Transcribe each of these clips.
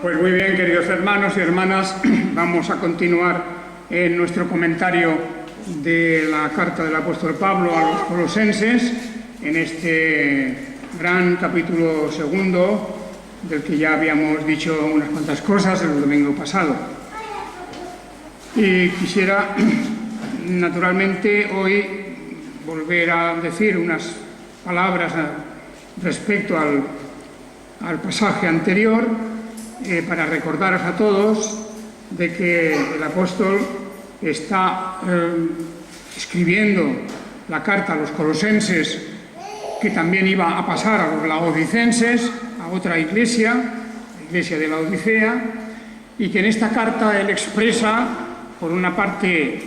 Pues muy bien, queridos hermanos y hermanas, vamos a continuar en nuestro comentario de la carta del apóstol Pablo a los colosenses, en este gran capítulo segundo, del que ya habíamos dicho unas cuantas cosas el domingo pasado. Y quisiera, naturalmente, hoy volver a decir unas palabras respecto al pasaje anterior, para recordaros a todos de que el apóstol está escribiendo la carta a los colosenses, que también iba a pasar a los laodicenses, a otra iglesia, la iglesia de la Odisea, y que en esta carta él expresa, por una parte,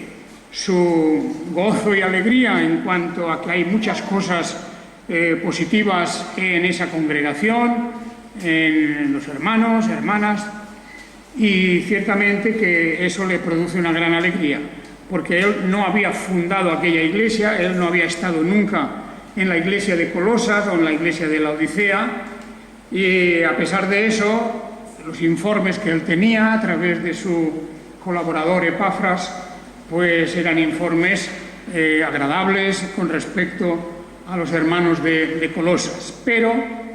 su gozo y alegría en cuanto a que hay muchas cosas positivas en esa congregación, en los hermanos, hermanas, y ciertamente que eso le produce una gran alegría, porque él no había fundado aquella iglesia, él no había estado nunca en la iglesia de Colosas o en la iglesia de la Odisea, y a pesar de eso, los informes que él tenía a través de su colaborador Epafras, pues eran informes agradables con respecto a los hermanos de Colosas. Pero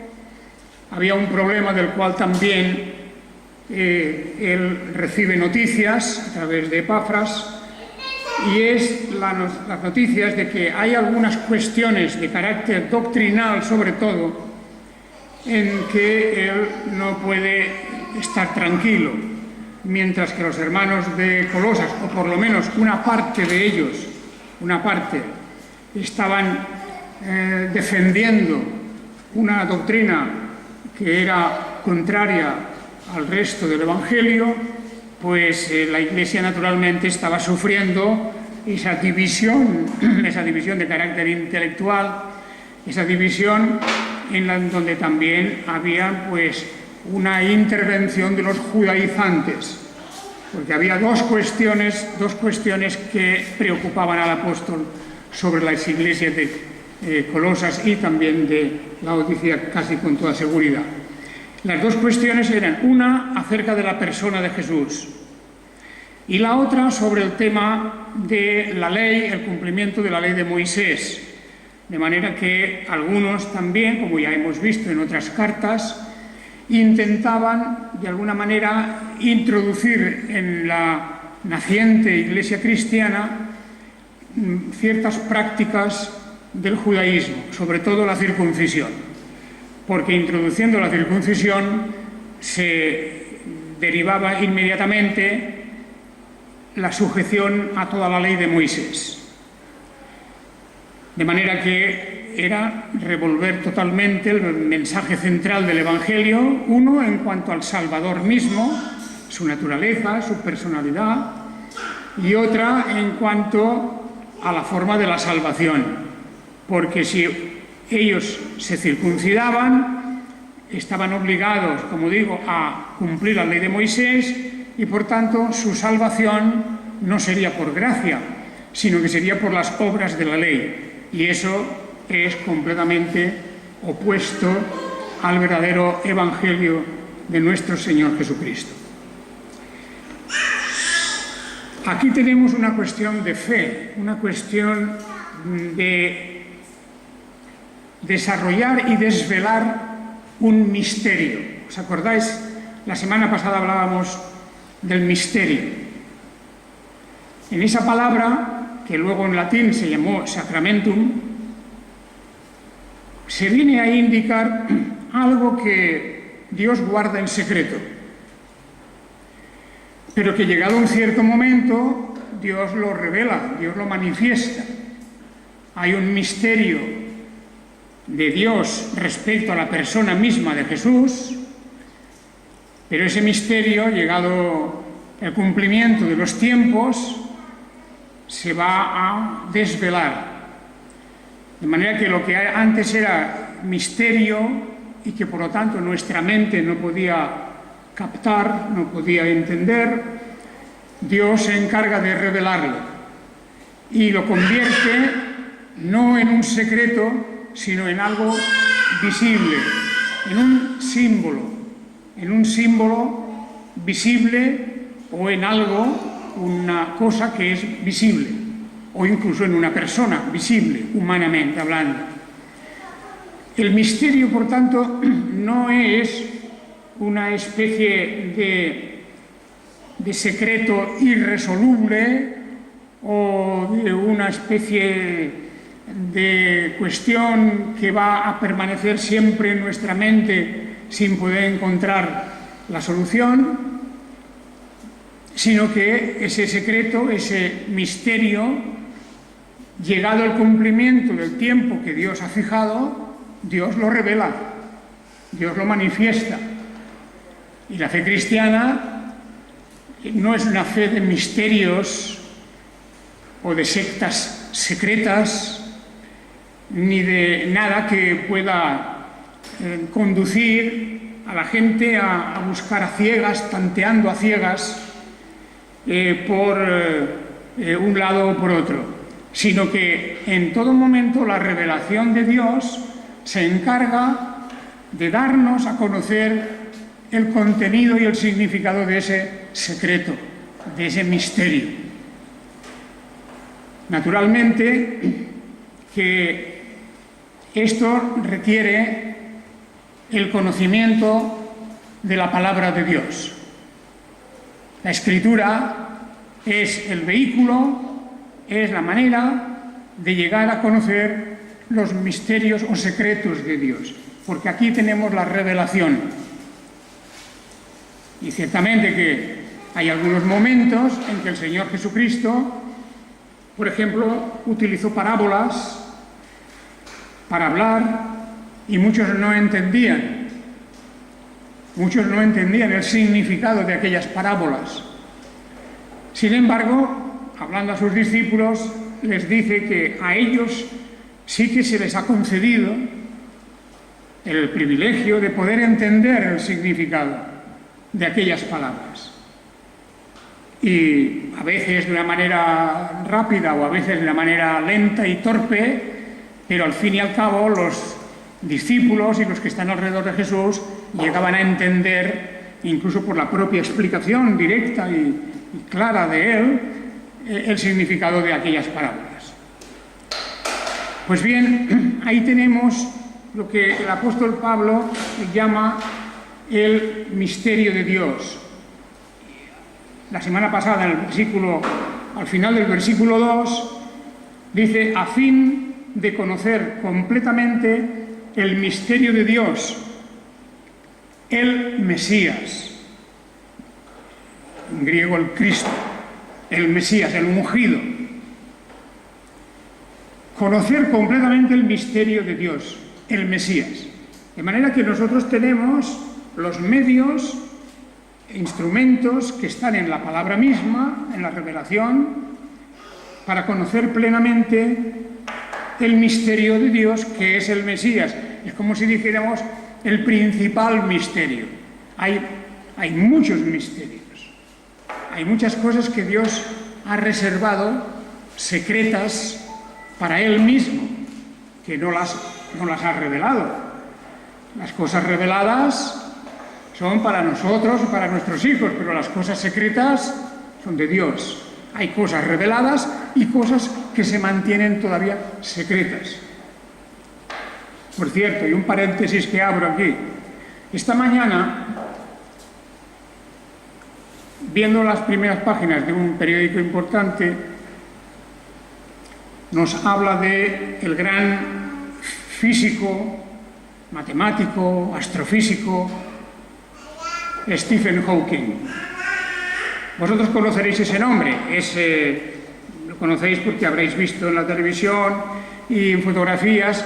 había un problema del cual también él recibe noticias a través de Epafras, y es las noticias de que hay algunas cuestiones de carácter doctrinal, sobre todo, en que él no puede estar tranquilo, mientras que los hermanos de Colosas, o por lo menos una parte de ellos, estaban defendiendo una doctrina que era contraria al resto del Evangelio, pues la Iglesia naturalmente estaba sufriendo esa división de carácter intelectual, esa división donde también había pues una intervención de los judaizantes, porque había dos cuestiones que preocupaban al apóstol sobre las iglesias de Colosas y también de la Odisea, casi con toda seguridad. Las dos cuestiones eran una acerca de la persona de Jesús y la otra sobre el tema de la ley, el cumplimiento de la ley de Moisés. De manera que algunos también, como ya hemos visto en otras cartas, intentaban de alguna manera introducir en la naciente iglesia cristiana ciertas prácticas del judaísmo, sobre todo la circuncisión, porque introduciendo la circuncisión se derivaba inmediatamente la sujeción a toda la ley de Moisés. De manera que era revolver totalmente el mensaje central del Evangelio, uno en cuanto al Salvador mismo, su naturaleza, su personalidad, y otra en cuanto a la forma de la salvación. Porque si ellos se circuncidaban, estaban obligados, como digo, a cumplir la ley de Moisés, y por tanto su salvación no sería por gracia, sino que sería por las obras de la ley. Y eso es completamente opuesto al verdadero evangelio de nuestro Señor Jesucristo. Aquí tenemos una cuestión de fe, una cuestión de desarrollar y desvelar un misterio. ¿Os acordáis? La semana pasada hablábamos del misterio. En esa palabra, que luego en latín se llamó sacramentum, se viene a indicar algo que Dios guarda en secreto, pero que llegado un cierto momento, Dios lo revela, Dios lo manifiesta. Hay un misterio de Dios respecto a la persona misma de Jesús, pero ese misterio, llegado el cumplimiento de los tiempos, se va a desvelar. De manera que lo que antes era misterio y que por lo tanto nuestra mente no podía captar, no podía entender, Dios se encarga de revelarlo y lo convierte no en un secreto, sino en algo visible, en un símbolo visible o en algo, una cosa que es visible, o incluso en una persona visible, humanamente hablando. El misterio, por tanto, no es una especie de secreto irresoluble o de una especie de cuestión que va a permanecer siempre en nuestra mente sin poder encontrar la solución, sino que ese secreto, ese misterio, llegado el cumplimiento del tiempo que Dios ha fijado, Dios lo revela, Dios lo manifiesta. Y la fe cristiana no es una fe de misterios o de sectas secretas, ni de nada que pueda conducir a la gente a buscar a ciegas, tanteando a ciegas por un lado o por otro, sino que en todo momento la revelación de Dios se encarga de darnos a conocer el contenido y el significado de ese secreto, de ese misterio. Naturalmente que esto requiere el conocimiento de la palabra de Dios. La Escritura es el vehículo, es la manera de llegar a conocer los misterios o secretos de Dios, porque aquí tenemos la revelación. Y ciertamente que hay algunos momentos en que el Señor Jesucristo, por ejemplo, utilizó parábolas para hablar y muchos no entendían. Muchos no entendían el significado de aquellas parábolas. Sin embargo, hablando a sus discípulos, les dice que a ellos sí que se les ha concedido el privilegio de poder entender el significado de aquellas palabras. Y a veces de una manera rápida o a veces de una manera lenta y torpe, pero al fin y al cabo los discípulos y los que están alrededor de Jesús llegaban a entender, incluso por la propia explicación directa y clara de él, el significado de aquellas parábolas. Pues bien, ahí tenemos lo que el apóstol Pablo llama el misterio de Dios. La semana pasada, al final del versículo 2, dice: a fin de conocer completamente el misterio de Dios, el Mesías, en griego el Cristo, el Mesías, el ungido. Conocer completamente el misterio de Dios, el Mesías. De manera que nosotros tenemos los medios, instrumentos que están en la palabra misma, en la revelación, para conocer plenamente el misterio de Dios, que es el Mesías. Es como si dijéramos el principal misterio. Hay muchos misterios. Hay muchas cosas que Dios ha reservado, secretas, para Él mismo, que no las ha revelado. Las cosas reveladas son para nosotros y para nuestros hijos, pero las cosas secretas son de Dios. Hay cosas reveladas y cosas que se mantienen todavía secretas. Por cierto, y un paréntesis que abro aquí. Esta mañana, viendo las primeras páginas de un periódico importante, nos habla de el gran físico, matemático, astrofísico, Stephen Hawking. Vosotros conoceréis ese nombre, lo conocéis porque habréis visto en la televisión y en fotografías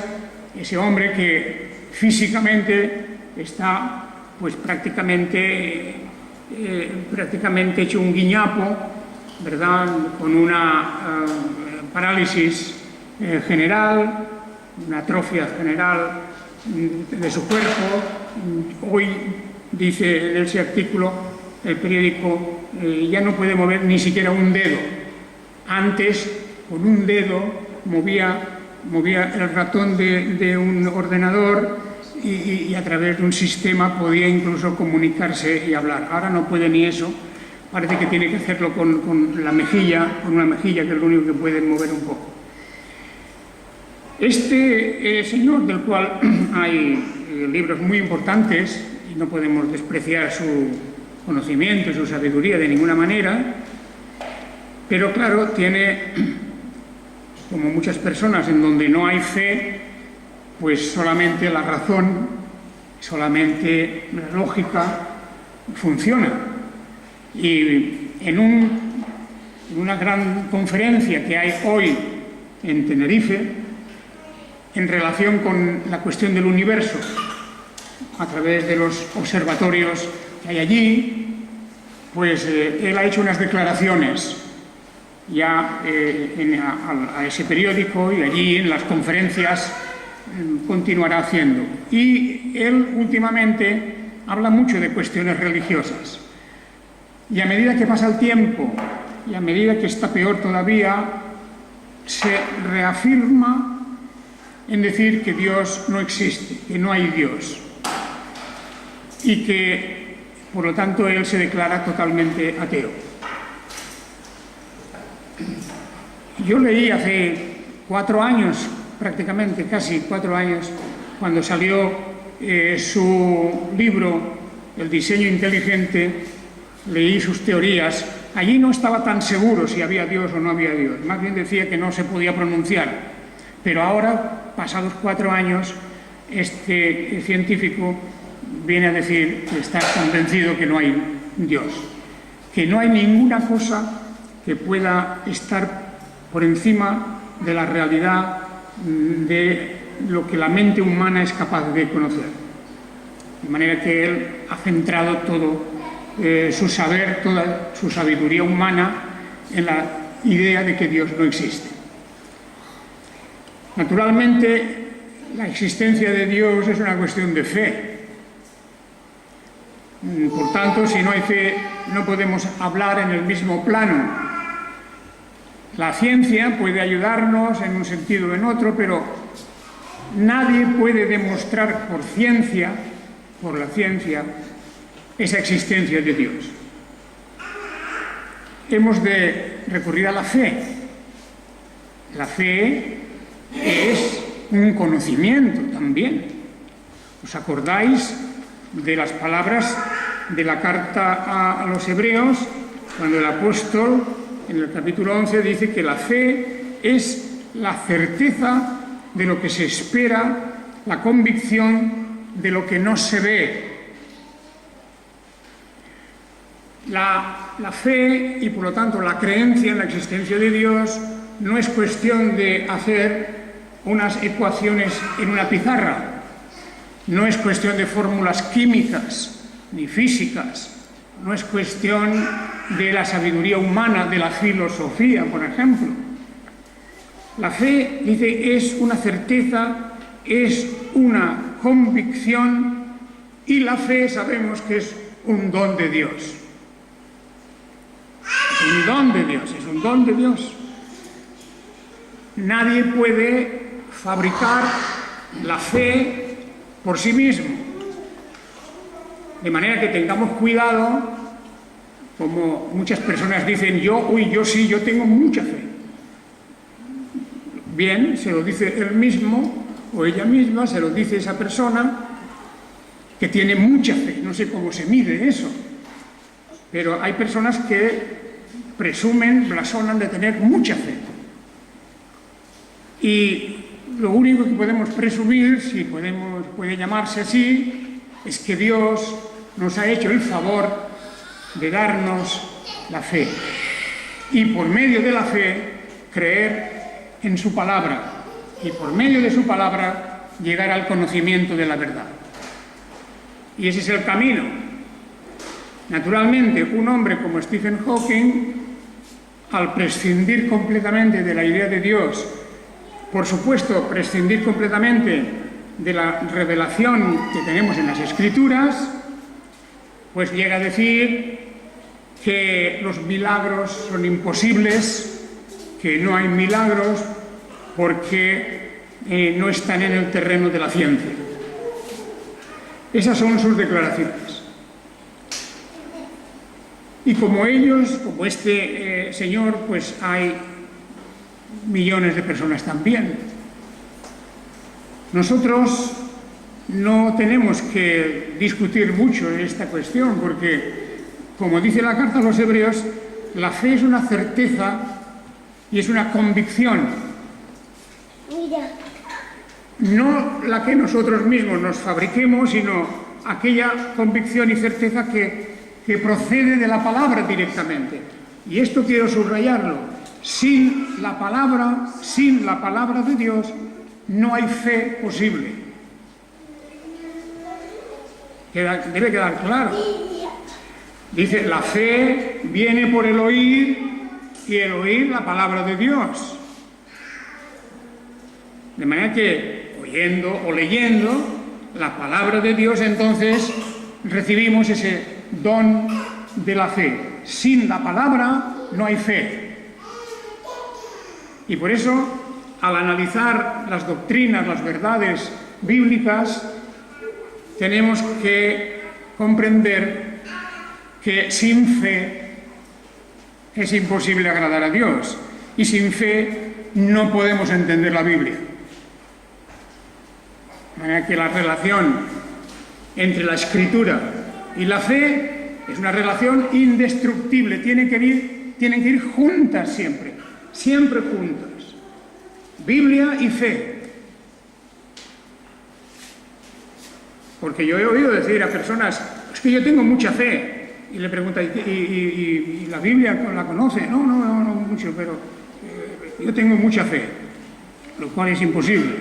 ese hombre que físicamente está pues prácticamente hecho un guiñapo, ¿verdad?, con una parálisis general, una atrofia general de su cuerpo. Hoy, dice en ese artículo, el periódico ya no puede mover ni siquiera un dedo. Antes, con un dedo movía el ratón de un ordenador y a través de un sistema podía incluso comunicarse y hablar. Ahora no puede ni eso, parece que tiene que hacerlo con la mejilla, con una mejilla, que es lo único que puede mover un poco. Este señor, del cual hay libros muy importantes, y no podemos despreciar su conocimiento y su sabiduría de ninguna manera, pero claro, tiene, como muchas personas, en donde no hay fe, pues solamente la razón, solamente la lógica funciona. Y en una gran conferencia que hay hoy en Tenerife, en relación con la cuestión del universo, a través de los observatorios que hay allí, pues él ha hecho unas declaraciones ya a ese periódico, y allí en las conferencias continuará haciendo. Y él últimamente habla mucho de cuestiones religiosas. Y a medida que pasa el tiempo, y a medida que está peor todavía, se reafirma en decir que Dios no existe, que no hay Dios, y que, por lo tanto, él se declara totalmente ateo. Yo leí hace 4 años, prácticamente, casi 4 años, cuando salió su libro, El diseño inteligente, leí sus teorías. Allí no estaba tan seguro si había Dios o no había Dios, más bien decía que no se podía pronunciar. Pero ahora, pasados 4 años, este científico viene a decir que está convencido que no hay Dios, que no hay ninguna cosa que pueda estar por encima de la realidad de lo que la mente humana es capaz de conocer. De manera que él ha centrado todo su saber, toda su sabiduría humana en la idea de que Dios no existe. Naturalmente, la existencia de Dios es una cuestión de fe. Por tanto, si no hay fe, no podemos hablar en el mismo plano. La ciencia puede ayudarnos en un sentido o en otro, pero nadie puede demostrar por la ciencia, esa existencia de Dios. Hemos de recurrir a la fe. La fe es un conocimiento también. ¿Os acordáis de las palabras de la carta a los Hebreos, cuando el apóstol en el capítulo 11 dice que la fe es la certeza de lo que se espera, la convicción de lo que no se ve? La fe, y por lo tanto la creencia en la existencia de Dios, no es cuestión de hacer unas ecuaciones en una pizarra, no es cuestión de fórmulas químicas ni físicas, no es cuestión de la sabiduría humana, de la filosofía, por ejemplo. La fe, dice, es una certeza, es una convicción, y la fe sabemos que es un don de Dios. Es un don de Dios, es un don de Dios. Nadie puede fabricar la fe por sí mismo. De manera que tengamos cuidado, como muchas personas dicen, yo tengo mucha fe. Bien, se lo dice él mismo o ella misma, se lo dice esa persona que tiene mucha fe. No sé cómo se mide eso, pero hay personas que presumen, blasonan de tener mucha fe. Y lo único que podemos presumir, si puede llamarse así, es que Dios nos ha hecho el favor de darnos la fe. Y por medio de la fe, creer en su palabra. Y por medio de su palabra, llegar al conocimiento de la verdad. Y ese es el camino. Naturalmente, un hombre como Stephen Hawking, al prescindir completamente de la idea de Dios, por supuesto, prescindir completamente de la revelación que tenemos en las Escrituras, pues llega a decir que los milagros son imposibles, que no hay milagros porque no están en el terreno de la ciencia. Esas son sus declaraciones. Y como ellos, como este señor, pues hay millones de personas también. Nosotros no tenemos que discutir mucho en esta cuestión, porque, como dice la carta a los Hebreos, la fe es una certeza y es una convicción. No la que nosotros mismos nos fabriquemos, sino aquella convicción y certeza que procede de la palabra directamente. Y esto quiero subrayarlo. Sin la palabra de Dios, no hay fe posible. Debe quedar claro. Dice, la fe viene por el oír y el oír la palabra de Dios. De manera que, oyendo o leyendo la palabra de Dios, entonces recibimos ese don de la fe. Sin la palabra no hay fe. Y por eso, al analizar las doctrinas, las verdades bíblicas, tenemos que comprender que sin fe es imposible agradar a Dios. Y sin fe no podemos entender la Biblia. De manera que la relación entre la Escritura y la fe es una relación indestructible. Tienen que ir juntas siempre, siempre juntas. Biblia y fe. Porque yo he oído decir a personas, es que yo tengo mucha fe. Y le pregunta, ¿y la Biblia la conoce? No mucho, pero yo tengo mucha fe. Lo cual es imposible,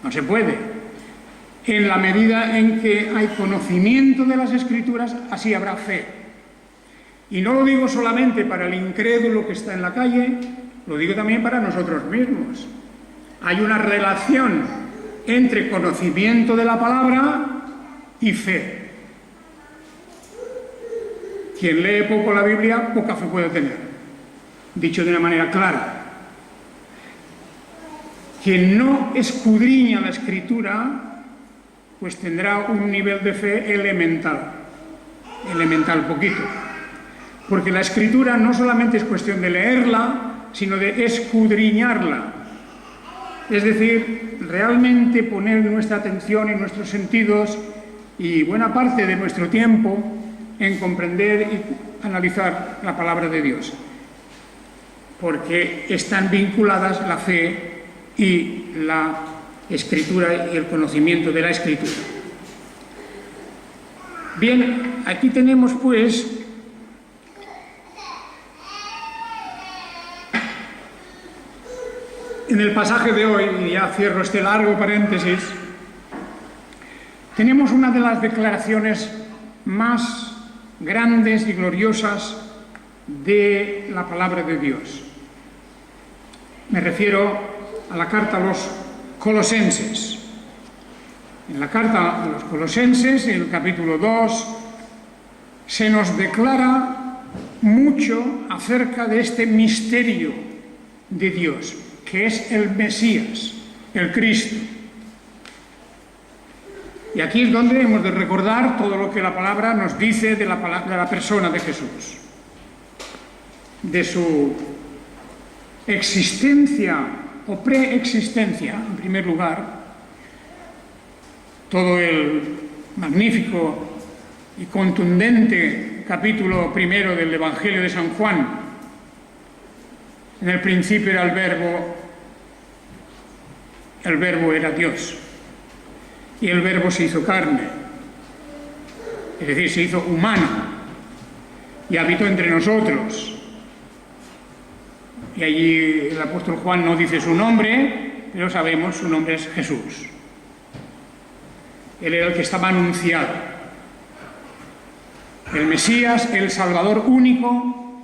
no se puede. En la medida en que hay conocimiento de las Escrituras, así habrá fe. Y no lo digo solamente para el incrédulo que está en la calle, lo digo también para nosotros mismos. Hay una relación entre conocimiento de la palabra y fe. Quien lee poco la Biblia, poca fe puede tener. Dicho de una manera clara. Quien no escudriña la Escritura, pues tendrá un nivel de fe elemental poquito. Porque la Escritura no solamente es cuestión de leerla, sino de escudriñarla. Es decir, realmente poner nuestra atención y nuestros sentidos y buena parte de nuestro tiempo en comprender y analizar la palabra de Dios. Porque están vinculadas la fe y la Escritura y el conocimiento de la Escritura. Bien, aquí tenemos pues en el pasaje de hoy, y ya cierro este largo paréntesis, tenemos una de las declaraciones más grandes y gloriosas de la palabra de Dios. Me refiero a la carta a los Colosenses. En la carta a los Colosenses, en el capítulo 2, se nos declara mucho acerca de este misterio de Dios, que es el Mesías, el Cristo. Y aquí es donde hemos de recordar todo lo que la palabra nos dice de la persona de Jesús, de su existencia o preexistencia, en primer lugar, todo el magnífico y contundente capítulo primero del Evangelio de San Juan. En el principio era el Verbo era Dios, y el Verbo se hizo carne, es decir, se hizo humano, y habitó entre nosotros. Y allí el apóstol Juan no dice su nombre, pero sabemos su nombre es Jesús. Él era el que estaba anunciado. El Mesías, el Salvador único,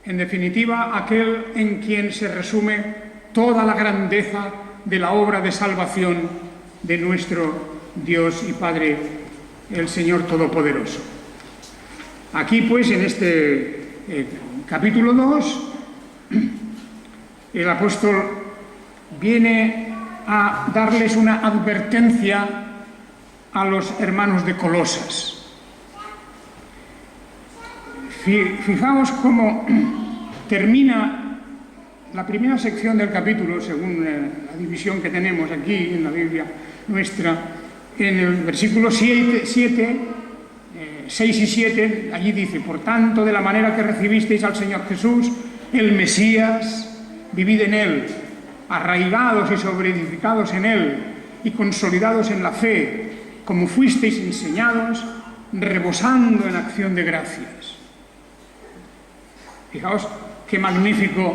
en definitiva, aquel en quien se resume toda la grandeza de la obra de salvación de nuestro Dios y Padre, el Señor Todopoderoso. Aquí, pues, en este capítulo 2, el apóstol viene a darles una advertencia a los hermanos de Colosas. Fijaos cómo termina la primera sección del capítulo, según la división que tenemos aquí en la Biblia nuestra, en el versículo 6 y 7, allí dice: por tanto, de la manera que recibisteis al Señor Jesús, el Mesías, vivid en Él, arraigados y sobreedificados en Él y consolidados en la fe, como fuisteis enseñados, rebosando en acción de gracias. Fijaos qué magnífica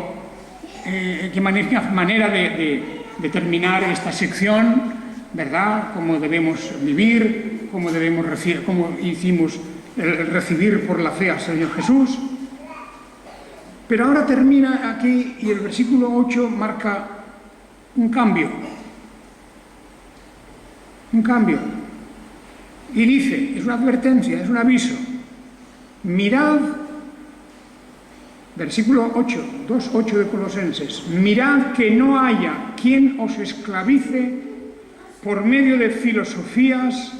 manera de terminar esta sección, ¿verdad? Cómo debemos vivir, cómo hicimos el recibir por la fe al Señor Jesús. Pero ahora termina aquí y el versículo 8 marca un cambio. Un cambio. Y dice, es una advertencia, es un aviso. Mirad, versículo 8, 2:8 de Colosenses, mirad que no haya quien os esclavice por medio de filosofías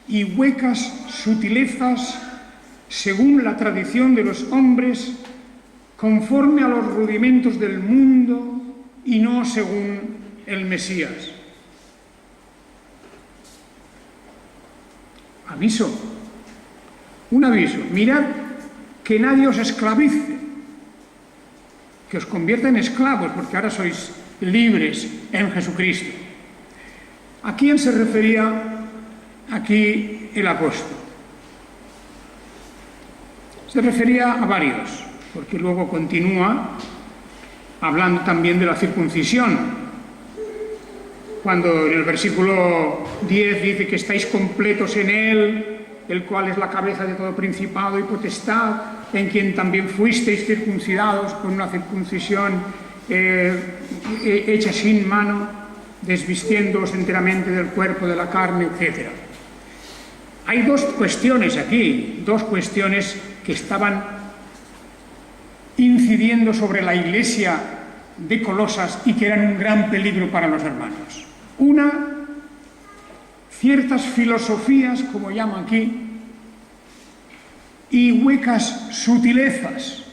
y huecas sutilezas, según la tradición de los hombres, conforme a los rudimentos del mundo y no según el Mesías. Aviso, un aviso. Mirad que nadie os esclavice, que os convierta en esclavos, porque ahora sois libres en Jesucristo. ¿A quién se refería aquí el apóstol? Se refería a varios, porque luego continúa hablando también de la circuncisión. Cuando en el versículo 10 dice que estáis completos en Él, el cual es la cabeza de todo principado y potestad, en quien también fuisteis circuncidados con una circuncisión hecha sin mano, desvistiéndoos enteramente del cuerpo, de la carne, etc. Hay dos cuestiones aquí, dos cuestiones que estaban incidiendo sobre la iglesia de Colosas y que eran un gran peligro para los hermanos. Una, ciertas filosofías, como llama aquí, y huecas sutilezas.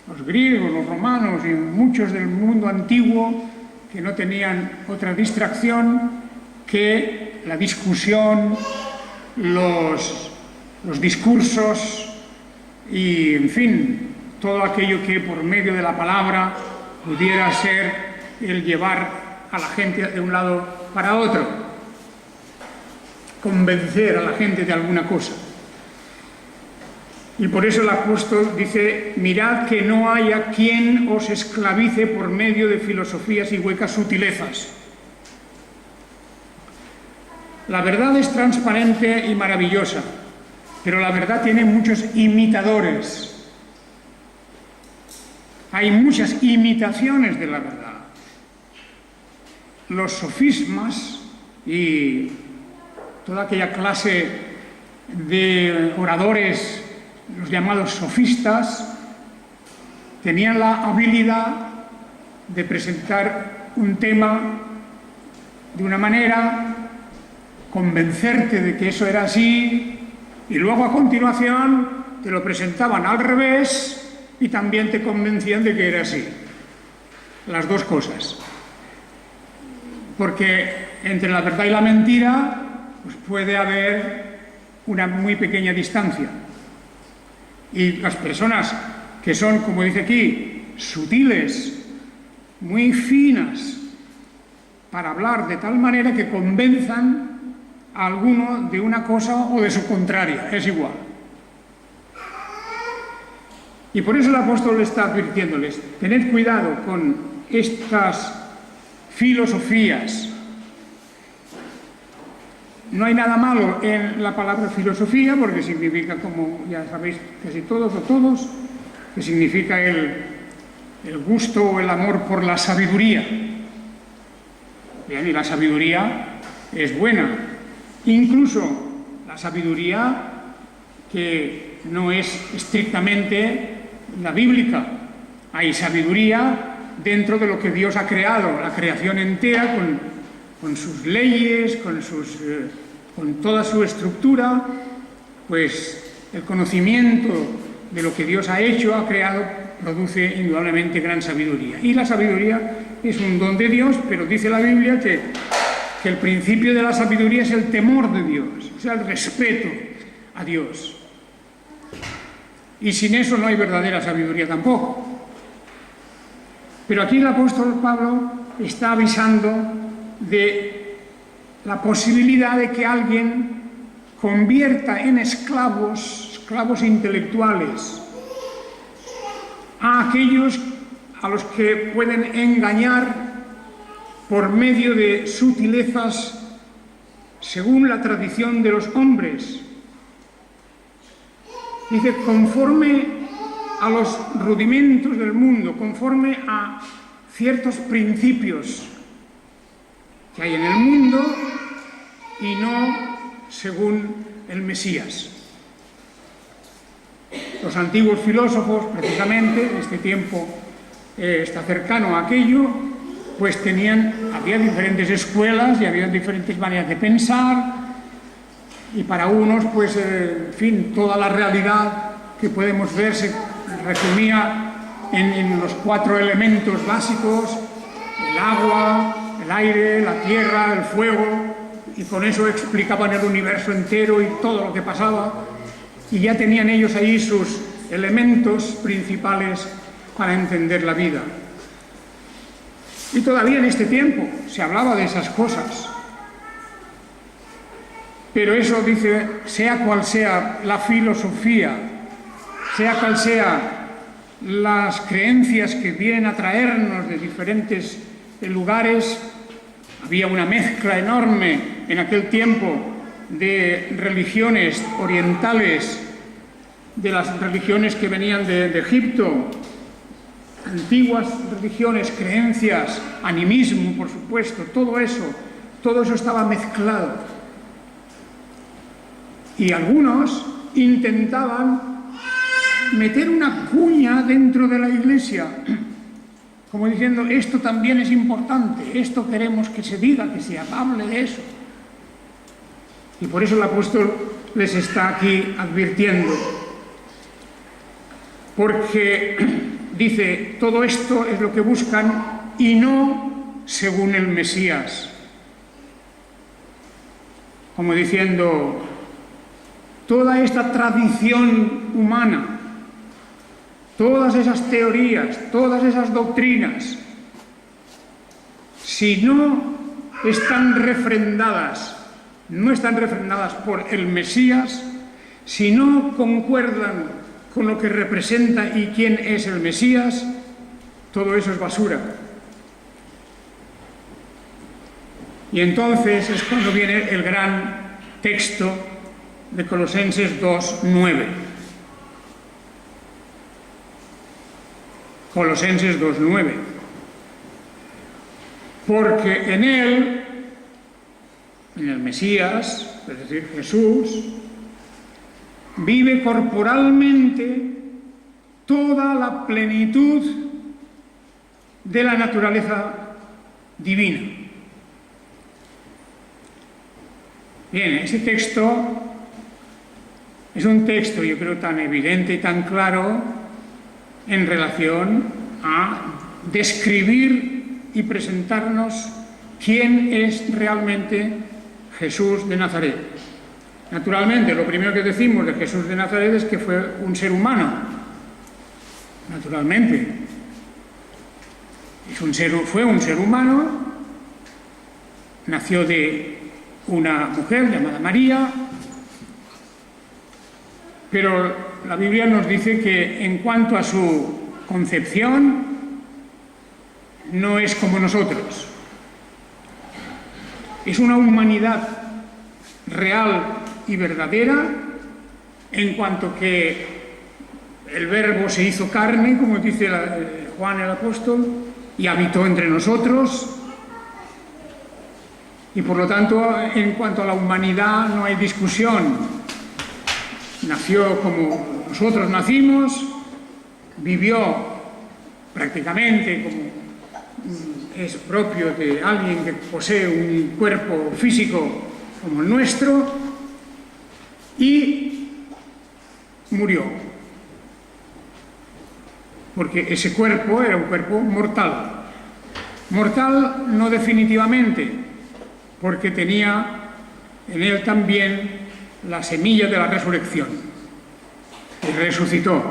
Los griegos, los romanos y muchos del mundo antiguo que no tenían otra distracción que la discusión, los discursos y, en fin, todo aquello que por medio de la palabra pudiera ser el llevar a la gente de un lado para otro, convencer a la gente de alguna cosa. Y por eso el apóstol dice: mirad que no haya quien os esclavice por medio de filosofías y huecas sutilezas. La verdad es transparente y maravillosa, pero la verdad tiene muchos imitadores. Hay muchas imitaciones de la verdad. Los sofismas y toda aquella clase de oradores, los llamados sofistas, tenían la habilidad de presentar un tema de una manera, convencerte de que eso era así, y luego a continuación te lo presentaban al revés y también te convencían de que era así. Las dos cosas. Porque entre la verdad y la mentira pues puede haber una muy pequeña distancia. Y las personas que son, como dice aquí, sutiles, muy finas, para hablar de tal manera que convenzan a alguno de una cosa o de su contraria, es igual. Y por eso el apóstol está advirtiéndoles: tened cuidado con estas filosofías. No hay nada malo en la palabra filosofía, porque significa, como ya sabéis casi todos o todos, que significa el gusto o el amor por la sabiduría. Bien, y la sabiduría es buena. Incluso la sabiduría que no es estrictamente la bíblica. Hay sabiduría dentro de lo que Dios ha creado, la creación entera, con con sus leyes, con toda su estructura, pues el conocimiento de lo que Dios ha hecho, ha creado, produce indudablemente gran sabiduría. Y la sabiduría es un don de Dios, pero dice la Biblia que el principio de la sabiduría es el temor de Dios, o sea, el respeto a Dios. Y sin eso no hay verdadera sabiduría tampoco. Pero aquí el apóstol Pablo está avisando de la posibilidad de que alguien convierta en esclavos intelectuales, a aquellos a los que pueden engañar por medio de sutilezas según la tradición de los hombres. Dice, conforme a los rudimentos del mundo, conforme a ciertos principios que hay en el mundo y no según el Mesías. Los antiguos filósofos, precisamente, este tiempo está cercano a aquello, pues había diferentes escuelas y había diferentes maneras de pensar, y para unos, pues, en fin, toda la realidad que podemos ver se resumía en los 4 elementos básicos: el agua, el aire, la tierra, el fuego, y con eso explicaban el universo entero y todo lo que pasaba, y ya tenían ellos ahí sus elementos principales para entender la vida. Y todavía en este tiempo se hablaba de esas cosas. Pero eso, dice, sea cual sea la filosofía, sea cual sea las creencias que vienen a traernos de diferentes lugares, había una mezcla enorme en aquel tiempo de religiones orientales, de las religiones que venían de Egipto, antiguas religiones, creencias, animismo, por supuesto, todo eso estaba mezclado. Y algunos intentaban meter una cuña dentro de la Iglesia, como diciendo, esto también es importante, esto queremos que se diga, que se hable de eso. Y por eso el apóstol les está aquí advirtiendo, porque dice, todo esto es lo que buscan y no según el Mesías. Como diciendo, toda esta tradición humana, todas esas teorías, todas esas doctrinas, si no están refrendadas, no están refrendadas por el Mesías, si no concuerdan con lo que representa y quién es el Mesías, todo eso es basura. Y entonces es cuando viene el gran texto de Colosenses 2:9. Colosenses 2:9. Porque en él, en el Mesías, es decir, Jesús, vive corporalmente toda la plenitud de la naturaleza divina. Bien, ese texto es un texto, yo creo, tan evidente y tan claro en relación a describir y presentarnos quién es realmente Jesús de Nazaret. Naturalmente, lo primero que decimos de Jesús de Nazaret es que fue un ser humano. Naturalmente. Fue un ser humano, nació de una mujer llamada María, pero la Biblia nos dice que en cuanto a su concepción no es como nosotros. Es una humanidad real y verdadera, en cuanto que el Verbo se hizo carne, como dice Juan el apóstol, y habitó entre nosotros. Y por lo tanto, en cuanto a la humanidad, no hay discusión. Nació como nosotros nacimos, vivió prácticamente como es propio de alguien que posee un cuerpo físico como el nuestro, y murió. Porque ese cuerpo era un cuerpo mortal. Mortal no definitivamente, porque tenía en él también la semilla de la resurrección. Y resucitó.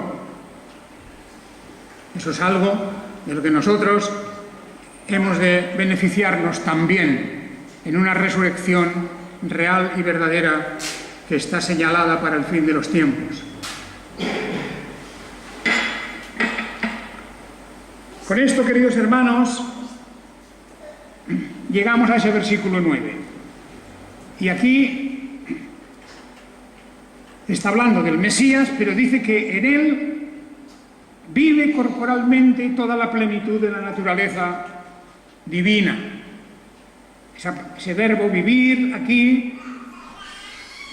Eso es algo de lo que nosotros hemos de beneficiarnos también en una resurrección real y verdadera que está señalada para el fin de los tiempos. Con esto, queridos hermanos, llegamos a ese versículo 9. Y aquí está hablando del Mesías, pero dice que en él vive corporalmente toda la plenitud de la naturaleza divina. Ese verbo vivir aquí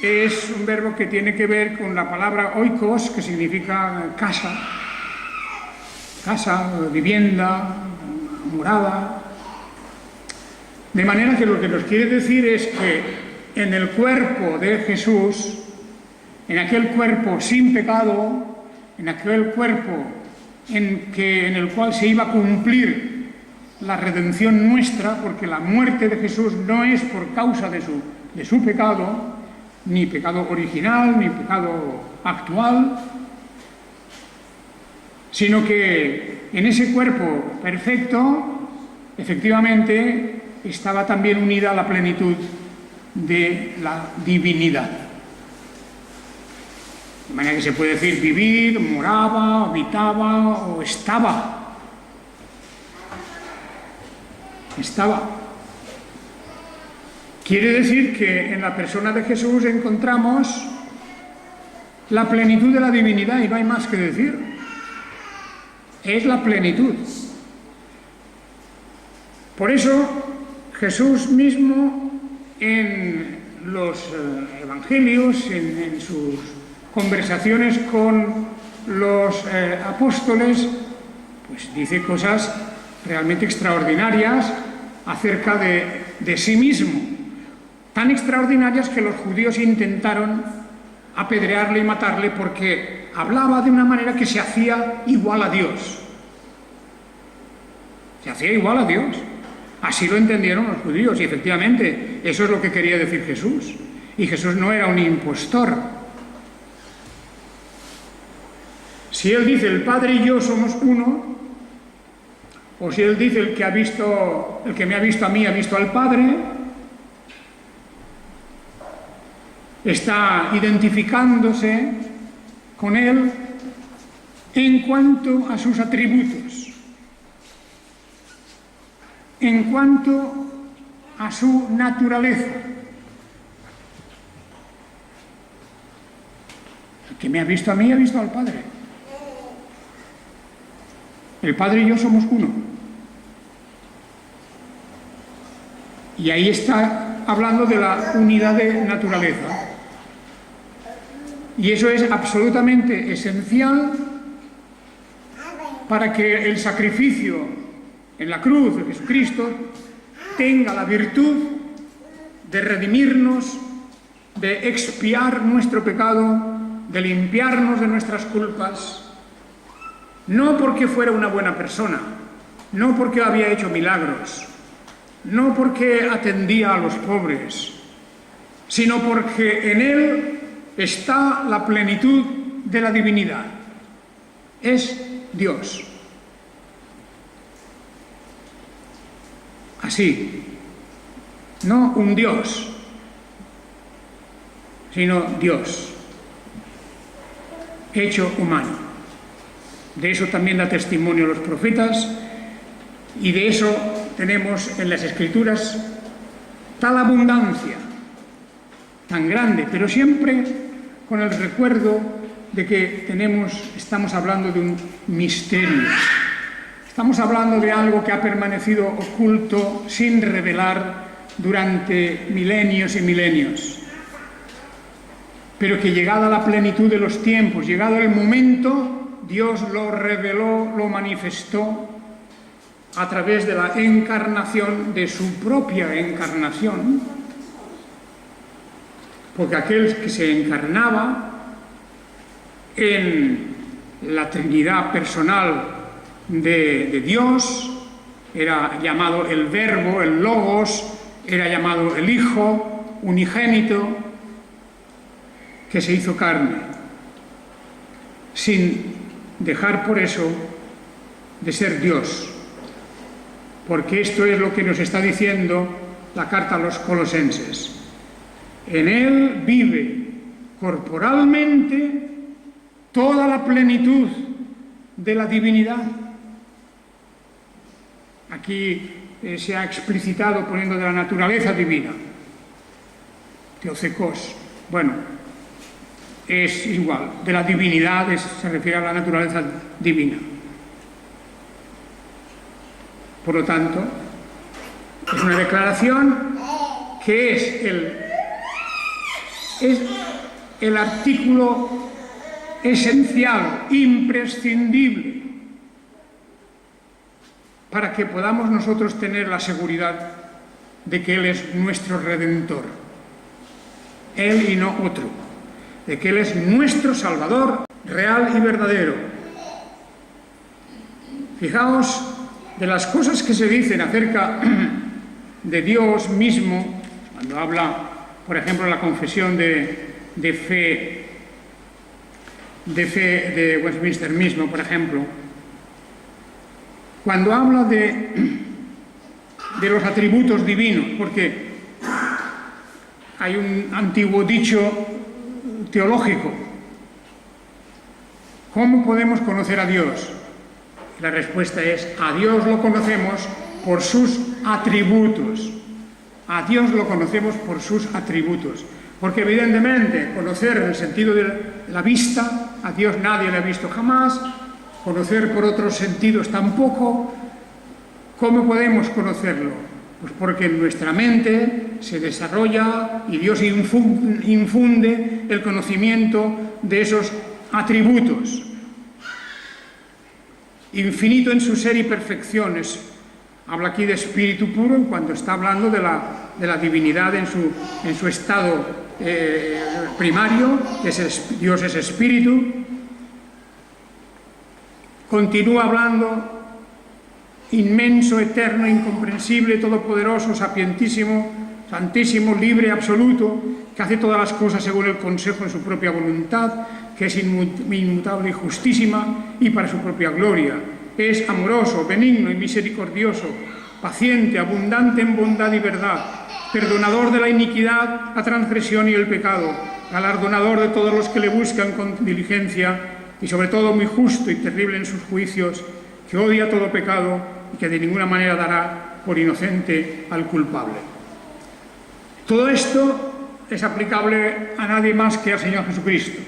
es un verbo que tiene que ver con la palabra oikos, que significa casa, vivienda, morada. De manera que lo que nos quiere decir es que en el cuerpo de Jesús, en aquel cuerpo sin pecado, en aquel cuerpo en el cual se iba a cumplir la redención nuestra, porque la muerte de Jesús no es por causa de su pecado, ni pecado original, ni pecado actual, sino que en ese cuerpo perfecto, efectivamente, estaba también unida a la plenitud de la divinidad. De manera que se puede decir vivir, moraba, habitaba o estaba. Estaba. Quiere decir que en la persona de Jesús encontramos la plenitud de la divinidad y no hay más que decir. Es la plenitud. Por eso Jesús mismo en los evangelios, en sus conversaciones con los apóstoles, pues dice cosas realmente extraordinarias acerca de sí mismo, tan extraordinarias que los judíos intentaron apedrearle y matarle porque hablaba de una manera que se hacía igual a Dios. Se hacía igual a Dios. Así lo entendieron los judíos y efectivamente eso es lo que quería decir Jesús. Y Jesús no era un impostor. Si Él dice el Padre y yo somos uno, o si Él dice el que me ha visto a mí ha visto al Padre, está identificándose con Él en cuanto a sus atributos, en cuanto a su naturaleza. El que me ha visto a mí ha visto al Padre. El Padre y yo somos uno. Y ahí está hablando de la unidad de naturaleza. Y eso es absolutamente esencial para que el sacrificio en la cruz de Jesucristo tenga la virtud de redimirnos, de expiar nuestro pecado, de limpiarnos de nuestras culpas, no porque fuera una buena persona, no porque había hecho milagros, no porque atendía a los pobres, sino porque en Él está la plenitud de la divinidad. Es Dios. Así, no un Dios, sino Dios, hecho humano. De eso también da testimonio los profetas y de eso tenemos en las Escrituras tal abundancia, tan grande, pero siempre con el recuerdo de que estamos hablando de un misterio. Estamos hablando de algo que ha permanecido oculto, sin revelar durante milenios y milenios. Pero que llegada la plenitud de los tiempos, llegado el momento, Dios lo reveló, lo manifestó a través de la encarnación, de su propia encarnación, porque aquel que se encarnaba en la Trinidad personal de Dios era llamado el Verbo, el Logos, era llamado el Hijo unigénito, que se hizo carne, sin dejar por eso de ser Dios, porque esto es lo que nos está diciendo la carta a los Colosenses. En Él vive corporalmente toda la plenitud de la divinidad. Aquí se ha explicitado poniendo de la naturaleza divina, Theotokos. Bueno, es igual, de la divinidad se refiere a la naturaleza divina. Por lo tanto, es una declaración que es el artículo esencial, imprescindible, para que podamos nosotros tener la seguridad de que Él es nuestro Redentor, Él y no otro, de que Él es nuestro Salvador real y verdadero. Fijaos de las cosas que se dicen acerca de Dios mismo, cuando habla, por ejemplo, la confesión de fe de Westminster mismo, por ejemplo, cuando habla de los atributos divinos, porque hay un antiguo dicho teológico: ¿cómo podemos conocer a Dios? La respuesta es: a Dios lo conocemos por sus atributos. A Dios lo conocemos por sus atributos. Porque evidentemente conocer en el sentido de la vista, a Dios nadie le ha visto jamás, conocer por otros sentidos tampoco. ¿Cómo podemos conocerlo? Pues porque en nuestra mente se desarrolla y Dios infunde el conocimiento de esos atributos. Infinito en su ser y perfecciones. Habla aquí de espíritu puro cuando está hablando de la divinidad en su estado primario, Dios es espíritu. Continúa hablando inmenso, eterno, incomprensible, todopoderoso, sapientísimo, santísimo, libre, absoluto, que hace todas las cosas según el consejo de su propia voluntad, que es inmutable y justísima, y para su propia gloria. Es amoroso, benigno y misericordioso, paciente, abundante en bondad y verdad, perdonador de la iniquidad, la transgresión y el pecado, galardonador de todos los que le buscan con diligencia, y sobre todo muy justo y terrible en sus juicios, que odia todo pecado y que de ninguna manera dará por inocente al culpable. Todo esto es aplicable a nadie más que al Señor Jesucristo.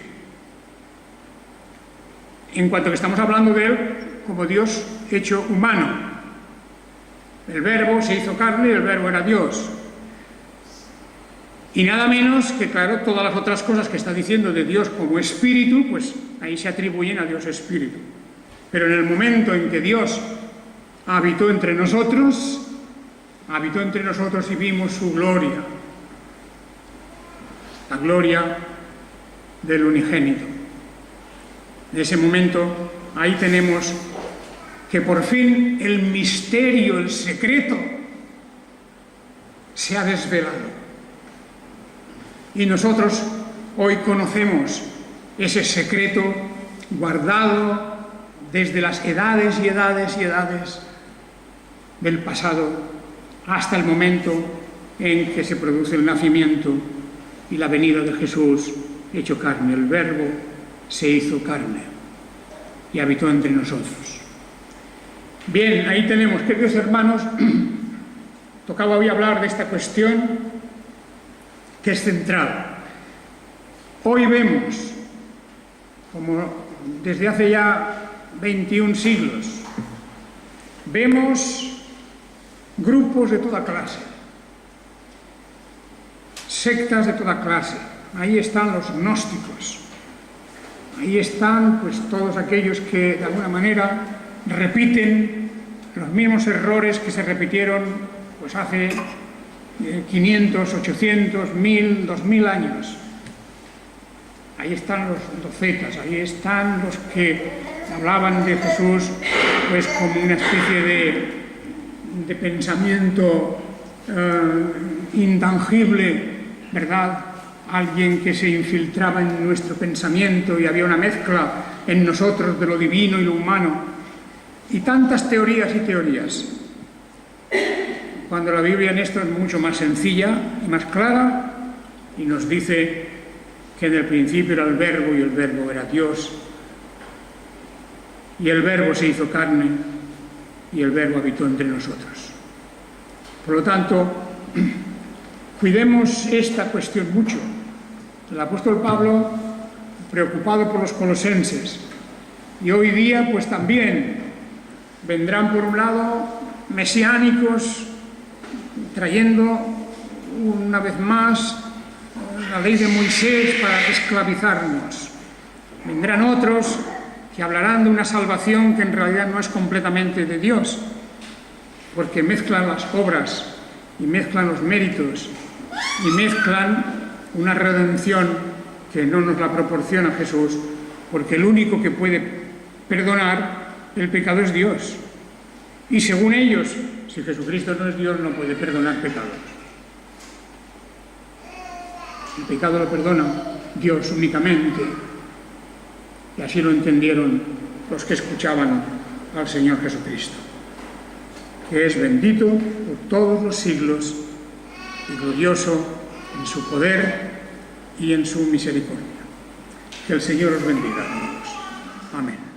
En cuanto que estamos hablando de Él como Dios hecho humano. El Verbo se hizo carne y el Verbo era Dios. Y nada menos que, claro, todas las otras cosas que está diciendo de Dios como Espíritu, pues ahí se atribuyen a Dios Espíritu. Pero en el momento en que Dios habitó entre nosotros y vimos su gloria, la gloria del unigénito. En ese momento, ahí tenemos que por fin el misterio, el secreto, se ha desvelado. Y nosotros hoy conocemos ese secreto guardado desde las edades y edades y edades del pasado hasta el momento en que se produce el nacimiento y la venida de Jesús hecho carne. El Verbo se hizo carne y habitó entre nosotros. Bien, ahí tenemos, queridos hermanos, tocaba hoy hablar de esta cuestión que es central. Hoy vemos, como desde hace ya 21 siglos, vemos grupos de toda clase, sectas de toda clase. Ahí están los gnósticos, ahí están pues todos aquellos que de alguna manera repiten los mismos errores que se repitieron pues hace 500, 800, 1000, 2000 años. Ahí están los docetas, ahí están los que hablaban de Jesús pues como una especie de pensamiento intangible, ¿verdad? Alguien que se infiltraba en nuestro pensamiento y había una mezcla en nosotros de lo divino y lo humano. Y tantas teorías y teorías. Cuando la Biblia en esto es mucho más sencilla y más clara y nos dice que en el principio era el Verbo y el Verbo era Dios y el Verbo se hizo carne y el Verbo habitó entre nosotros. Por lo tanto, cuidemos esta cuestión mucho. El apóstol Pablo, preocupado por los colosenses, y hoy día pues también vendrán por un lado mesiánicos trayendo una vez más la ley de Moisés para esclavizarnos. Vendrán otros que hablarán de una salvación que en realidad no es completamente de Dios, porque mezclan las obras y mezclan los méritos y mezclan una redención que no nos la proporciona Jesús, porque el único que puede perdonar el pecado es Dios. Y según ellos, si Jesucristo no es Dios, no puede perdonar pecados. El pecado lo perdona Dios únicamente. Y así lo entendieron los que escuchaban al Señor Jesucristo, que es bendito por todos los siglos y glorioso en su poder y en su misericordia. Que el Señor os bendiga a todos. Amén.